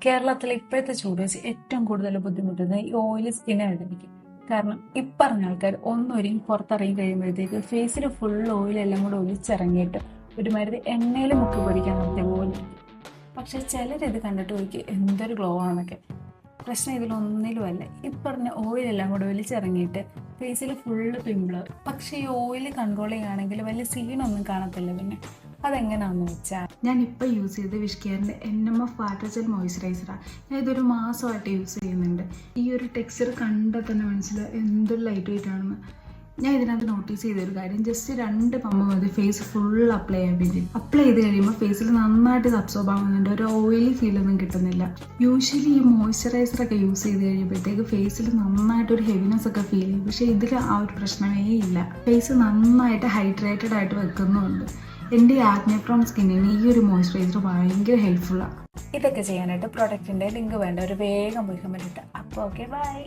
കേരളത്തിലെ ഇപ്പോഴത്തെ ചൂട് വെച്ച് ഏറ്റവും കൂടുതൽ ബുദ്ധിമുട്ടുന്നത് ഈ ഓയിലി സ്കിന്നായിട്ടായിരിക്കും. കാരണം ഇപ്പറഞ്ഞ ആൾക്കാർ ഒന്നൊരുങ്ങി പുറത്തിറങ്ങി കഴിയുമ്പോഴത്തേക്ക് ഫേസിൽ ഫുൾ ഓയിലെല്ലാം കൂടെ ഒലിച്ചിറങ്ങിയിട്ട് ഒരുമാതിരി എണ്ണയിൽ മുക്കി പൊരിക്കാൻ നടത്തിയ പോലെ ഇരിക്കും. പക്ഷെ ചിലരിത് കണ്ടിട്ട് ചോദിക്കും എന്തൊരു ഗ്ലോ ആണെന്നൊക്കെ. പ്രശ്നം ഇതിലൊന്നിലുമല്ല. ഇപ്പറഞ്ഞ ഓയിലെല്ലാം കൂടെ ഒലിച്ചിറങ്ങിയിട്ട് ഫേസിൽ ഫുള്ള് പിമ്പിള്. പക്ഷെ ഈ ഓയിൽ കൺട്രോൾ ചെയ്യുകയാണെങ്കിൽ വലിയ സീനൊന്നും കാണത്തില്ല. പിന്നെ അതെങ്ങനെയാണെന്ന് വെച്ചാൽ ഞാനിപ്പോൾ യൂസ് ചെയ്ത് വിഷ്കെയറിൻ്റെ NMF വാട്ടർ ജെൽ മോയ്സ്ചറൈസറാണ്. ഞാൻ ഇതൊരു മാസമായിട്ട് യൂസ് ചെയ്യുന്നുണ്ട്. ഈ ഒരു ടെക്സ്ചർ കണ്ടാൽ തന്നെ മനസ്സിലാവും എന്തൊരു ലൈറ്റ് വെയിറ്റ് ആണെന്ന്. ഞാൻ ഇതിനകത്ത് നോട്ടീസ് ചെയ്തൊരു കാര്യം, ജസ്റ്റ് 2 പമ്പ് മതി ഫേസ് ഫുൾ അപ്ലൈ ചെയ്യാൻ വേണ്ടി. അപ്ലൈ ചെയ്ത് കഴിയുമ്പോൾ ഫേസിൽ നന്നായിട്ട് ഇത് അബ്സോർബ് ആവുന്നുണ്ട്. ഒരു ഓയിലി ഫീലൊന്നും കിട്ടുന്നില്ല. യൂഷ്വലി ഈ മോയ്സ്ചറൈസറൊക്കെ യൂസ് ചെയ്ത് കഴിയുമ്പോഴത്തേക്ക് ഫേസിൽ നന്നായിട്ടൊരു ഹെവിനെസ് ഒക്കെ ഫീൽ ചെയ്യും. പക്ഷേ ഇതിൽ ആ ഒരു പ്രശ്നമേ ഇല്ല. ഫേസ് നന്നായിട്ട് ഹൈഡ്രേറ്റഡ് ആയിട്ട് വെക്കുന്നുമുണ്ട്. എൻ്റെ ആക്നെ പ്രോൺ സ്കിന്നിന് ഈ ഒരു മോയ്സ്ചറൈസർ ഭയങ്കര ഹെൽപ്ഫുള്ളാണ്. ഇതൊക്കെ ചെയ്യാനായിട്ട് പ്രൊഡക്റ്റിൻ്റെ ലിങ്ക് വേണ്ട ഒരു വേഗം പോയി കമൻറ്റ് ഇട്ട്. അപ്പോൾ ഓക്കെ, ബൈ.